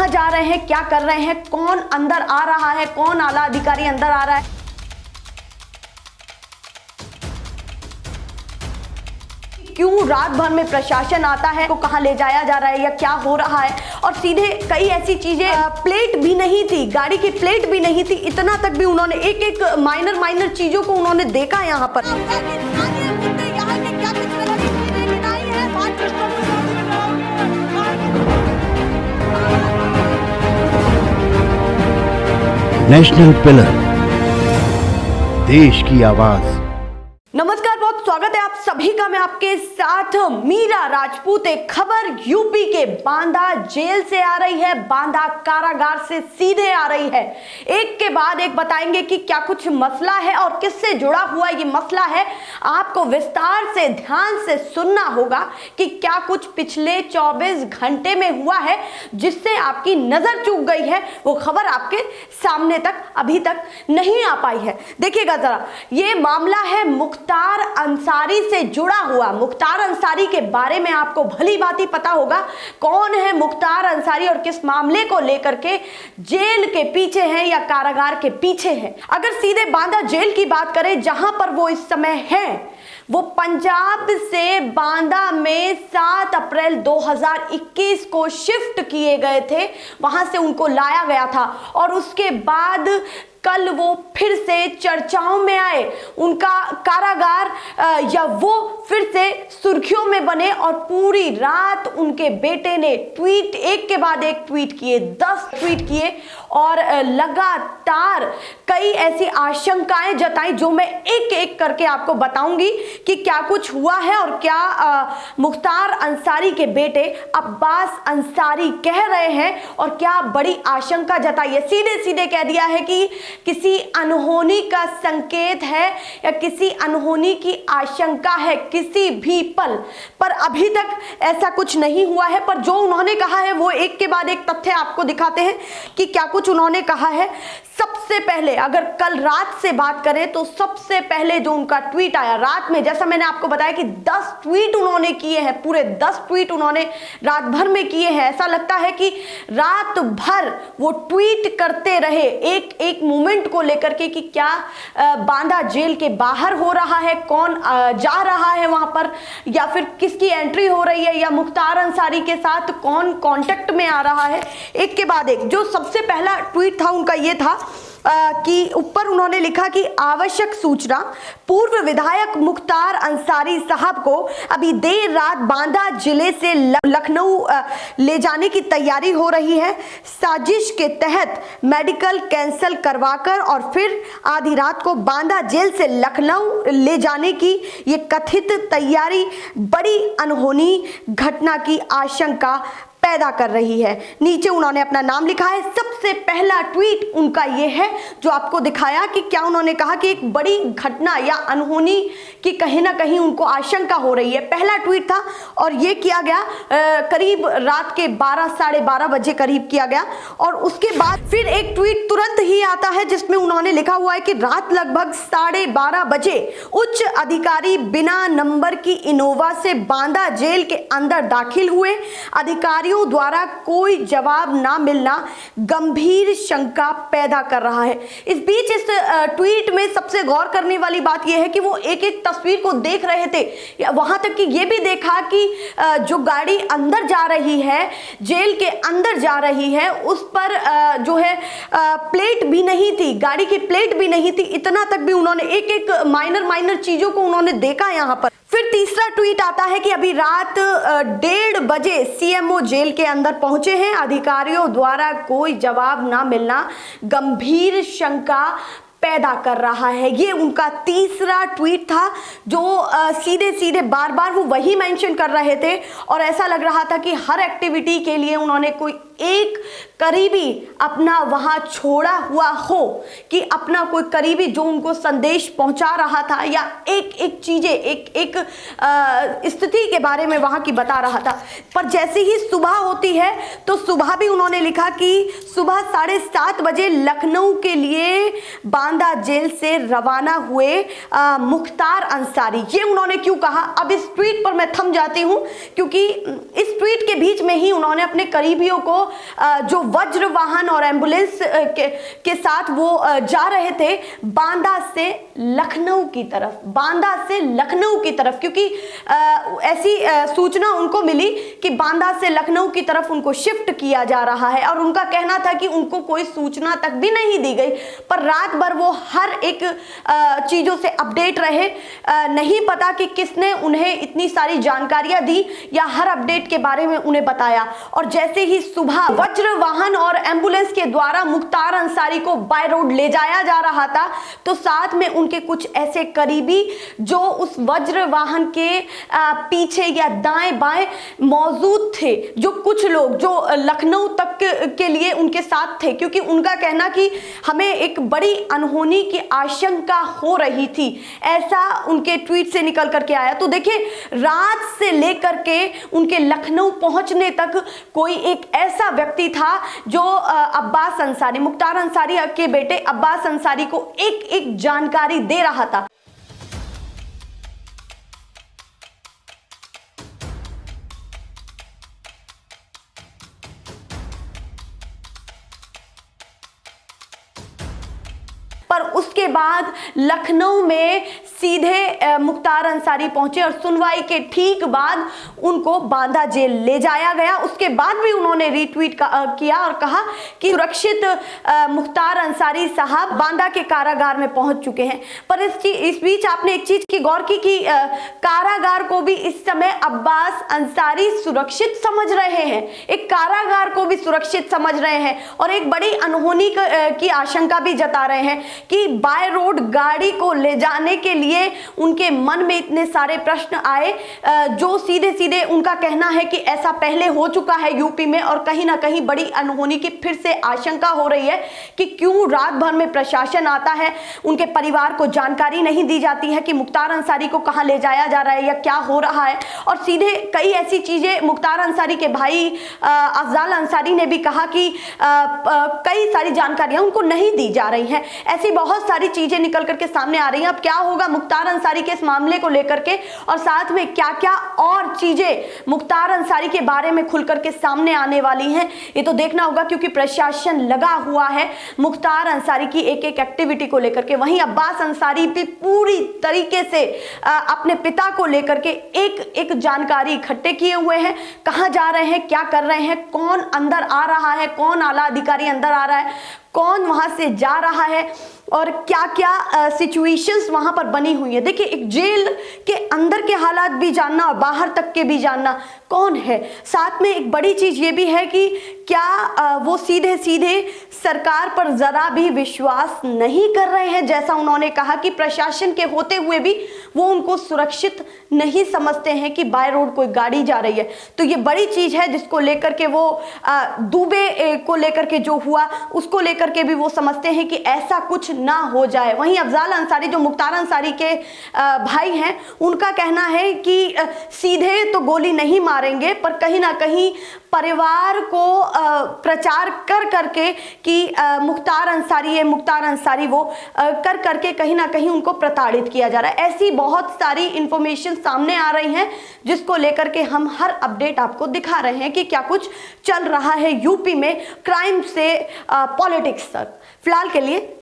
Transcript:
कहाँ जा रहे हैं, क्या कर रहे हैं, कौन अंदर आ रहा है, कौन आला अधिकारी अंदर आ रहा है, क्यों रात भर में प्रशासन आता है, को कहाँ ले जाया जा रहा है या क्या हो रहा है। और सीधे कई ऐसी चीजें, प्लेट भी नहीं थी, गाड़ी की प्लेट भी नहीं थी, इतना तक भी उन्होंने एक एक माइनर चीजों को उन्होंने देखा यहाँ पर। नेशनल पिलर, देश की आवाज। नमस्कार, बहुत स्वागत है आप सभी का। मैं आपके साथ मीरा राजपूत। एक खबर यूपी के बांदा जेल से आ रही है, बांदा कारागार से सीधे आ रही है। एक के बाद एक बताएंगे कि क्या कुछ मसला है और किससे जुड़ा हुआ ये मसला है। आपको विस्तार से ध्यान से सुनना होगा कि क्या कुछ पिछले 24 घंटे में हुआ है जिससे आपकी नजर चूक गई है। वो खबर आपके सामने तक अभी तक नहीं आ पाई है। देखिएगा जरा, ये मामला है मुख्तार अंसारी से जुड़ा हुआ। मुख्तार अंसारी के बारे में आपको भली भांति पता होगा कौन है मुख्तार अंसारी और किस मामले को लेकर के जेल के पीछे है या कारागार के पीछे है। अगर सीधे बांदा जेल की बात करें जहां पर वो इस समय है, वो पंजाब से बांदा में 7 अप्रैल 2021 को शिफ्ट किए गए थे। वहां से उनको लाया गया था और उसके बाद कल वो फिर से चर्चाओं में आए। उनका कारागार या वो फिर से सुर्खियों में बने और पूरी रात उनके बेटे ने ट्वीट, एक के बाद एक ट्वीट किए, 10 ट्वीट किए और लगातार कई ऐसी आशंकाएं जताई जो मैं एक एक करके आपको बताऊंगी कि क्या कुछ हुआ है और क्या मुख्तार अंसारी के बेटे अब्बास अंसारी कह रहे हैं और क्या बड़ी आशंका जताई है। सीधे सीधे कह दिया है कि किसी अनहोनी का संकेत है या किसी अनहोनी की आशंका है किसी भी पल, पर अभी तक ऐसा कुछ नहीं हुआ है। पर जो उन्होंने कहा है वो एक के बाद एक तथ्य आपको दिखाते हैं कि क्या कुछ उन्होंने कहा है। सबसे पहले अगर कल रात से बात करें तो सबसे पहले जो उनका ट्वीट आया रात में, जैसा मैंने आपको बताया कि 10 ट्वीट उन्होंने किए हैं, पूरे 10 ट्वीट उन्होंने रात भर में किए हैं। ऐसा लगता है कि रात भर वो ट्वीट करते रहे एक एक मोमेंट को लेकर के कि क्या बांदा जेल के बाहर हो रहा है, कौन जा रहा है वहां पर, या फिर किसकी एंट्री हो रही है, या मुख्तार अंसारी के साथ कौन कांटेक्ट में आ रहा है। एक के बाद एक जो सबसे पहला ट्वीट था उनका ये था कि ऊपर उन्होंने लिखा कि आवश्यक सूचना, पूर्व विधायक मुख्तार अंसारी साहब को अभी देर रात बांदा जिले से लखनऊ ले जाने की तैयारी हो रही है। साजिश के तहत मेडिकल कैंसिल करवाकर और फिर आधी रात को बांदा जेल से लखनऊ ले जाने की ये कथित तैयारी बड़ी अनहोनी घटना की आशंका पैदा कर रही है। नीचे उन्होंने अपना नाम लिखा है। सबसे पहला ट्वीट उनका यह है जो आपको दिखाया कि क्या उन्होंने कहा कि एक बड़ी घटना या अनहोनी की कहीं ना कहीं उनको आशंका हो रही है। पहला ट्वीट था और यह किया गया करीब रात के 12 साढ़े 12 बजे करीब किया गया। और उसके बाद फिर एक ट्वीट तुरंत ही आता है जिसमें उन्होंने लिखा हुआ है कि रात लगभग 12:30 बजे उच्च अधिकारी बिना नंबर की इनोवा से बांदा जेल के अंदर दाखिल हुए। अधिकारियों द्वारा कोई जवाब ना मिलना गंभीर शंका पैदा कर रहा है। इस बीच इस ट्वीट में सबसे गौर करने वाली बात यह है कि वो एक एक तस्वीर को देख रहे थे, वहां तक कि ये भी देखा कि जो गाड़ी अंदर जा रही है, जेल के अंदर जा रही है, उस पर जो है प्लेट भी नहीं थी, गाड़ी की प्लेट भी नहीं थी। इतना तक भी उन्होंने एक एक माइनर चीजों को उन्होंने देखा यहां पर। फिर तीसरा ट्वीट आता है कि अभी रात 1:30 बजे सीएमओ जेल के अंदर पहुंचे हैं। अधिकारियों द्वारा कोई जवाब ना मिलना गंभीर शंका पैदा कर रहा है। ये उनका तीसरा ट्वीट था जो सीधे सीधे बार बार वो वही मेंशन कर रहे थे और ऐसा लग रहा था कि हर एक्टिविटी के लिए उन्होंने कोई एक करीबी अपना वहां छोड़ा हुआ हो, कि अपना कोई करीबी जो उनको संदेश पहुंचा रहा था या एक एक चीजें एक स्थिति के बारे में वहां की बता रहा था। पर जैसे ही सुबह होती है तो सुबह भी उन्होंने लिखा कि सुबह 7:30 बजे लखनऊ के लिए बांदा जेल से रवाना हुए मुख्तार अंसारी। ये उन्होंने क्यों कहा, अब इस ट्वीट पर मैं थम जाती हूं, क्योंकि इस ट्वीट के बीच में ही उन्होंने अपने करीबियों को जो वज्र वाहन और एम्बुलेंस के साथ वो जा रहे थे बांदा से लखनऊ की तरफ, बांदा से लखनऊ की तरफ, क्योंकि ऐसी सूचना उनको मिली कि बांदा से लखनऊ की तरफ उनको शिफ्ट किया जा रहा है। और उनका कहना था कि उनको कोई सूचना तक भी नहीं दी गई, पर रात भर वो हर एक चीजों से अपडेट रहे। नहीं पता कि किसने उन्हें इतनी सारी जानकारियां दी या हर अपडेट के बारे में उन्हें बताया। और जैसे ही सुबह वज्र वाहन और एम्बुलेंस के द्वारा मुख्तार अंसारी को बाय रोड ले जाया जा रहा था, तो साथ में उनके कुछ ऐसे करीबी जो उस वज्र वाहन के पीछे या दाएं बाएं मौजूद थे, जो कुछ लोग जो लखनऊ तक के लिए उनके साथ थे, क्योंकि उनका कहना कि हमें एक बड़ी अनहोनी की आशंका हो रही थी, ऐसा उनके ट्वीट से निकल करके आया। तो देखिए, रात से लेकर के उनके लखनऊ पहुंचने तक कोई एक ऐसा व्यक्ति था जो अब्बास अंसारी, मुख्तार अंसारी के बेटे अब्बास अंसारी को एक एक जानकारी दे रहा था। पर उसके बाद लखनऊ में सीधे मुख्तार अंसारी पहुंचे और सुनवाई के ठीक बाद उनको बांदा जेल ले जाया गया। उसके बाद भी उन्होंने रीट्वीट किया और कहा कि सुरक्षित मुख्तार अंसारी साहब बांदा के कारागार में पहुंच चुके हैं। पर इस बीच आपने एक चीज की गौर की कि कारागार को भी इस समय अब्बास अंसारी सुरक्षित समझ रहे हैं, एक कारागार को भी सुरक्षित समझ रहे हैं और एक बड़ी अनहोनी की आशंका भी जता रहे हैं कि बाय रोड गाड़ी को ले जाने के लिए उनके मन में इतने सारे प्रश्न आए, जो सीधे सीधे उनका कहना है कि ऐसा पहले हो चुका है यूपी में और कहीं ना कहीं बड़ी अनहोनी की फिर से आशंका हो रही है कि क्यों रात भर में प्रशासन आता है, उनके परिवार को जानकारी नहीं दी जाती है कि मुख्तार अंसारी को कहां ले जाया जा रहा है या क्या हो रहा है। और सीधे कई ऐसी चीजें मुख्तार अंसारी के भाई अफजाल अंसारी ने भी कहा कि कई सारी जानकारियां उनको नहीं दी जा रही हैं। ऐसी बहुत सारी चीजें निकल करके सामने आ रही हैं। अब क्या होगा मुख्तार अंसारी के इस मामले को लेकर के, और साथ में क्या क्या और चीजें मुख्तार अंसारी के बारे में खुल करके सामने आने वाली हैं, ये तो देखना होगा, क्योंकि प्रशासन लगा हुआ है मुख्तार अंसारी की एक एक एक्टिविटी को लेकर के। वहीं अब्बास अंसारी भी पूरी तरीके से अपने पिता को लेकर के एक एक जानकारी इकट्ठे किए हुए हैं, कहां जा रहे हैं, क्या कर रहे हैं, कौन अंदर आ रहा है, कौन आला अधिकारी अंदर आ रहा है, कौन वहां से जा रहा है और क्या क्या सिचुएशंस वहां पर बनी हुई है। देखिए, एक जेल के अंदर के हालात भी जानना और बाहर तक के भी जानना, कौन है। साथ में एक बड़ी चीज ये भी है कि क्या वो सीधे सीधे सरकार पर जरा भी विश्वास नहीं कर रहे हैं, जैसा उन्होंने कहा कि प्रशासन के होते हुए भी वो उनको सुरक्षित नहीं समझते हैं कि बाय रोड कोई गाड़ी जा रही है। तो ये बड़ी चीज है जिसको लेकर के वो दुबे को लेकर के जो हुआ उसको लेकर के भी वो समझते हैं कि ऐसा कुछ ना हो जाए। वहीं अफजाल अंसारी जो मुख्तार अंसारी के भाई हैं, उनका कहना है कि सीधे तो गोली नहीं मारेंगे, पर कहीं ना कहीं परिवार को प्रचार कर करके कि मुख्तार अंसारी है, मुख्तार अंसारी वो कर करके कहीं ना कहीं उनको प्रताड़ित किया जा रहा है। ऐसी बहुत सारी इंफॉर्मेशन सामने आ रही हैं जिसको लेकर के हम हर अपडेट आपको दिखा रहे हैं कि क्या कुछ चल रहा है यूपी में, क्राइम से पॉलिटिक्स तक। फिलहाल के लिए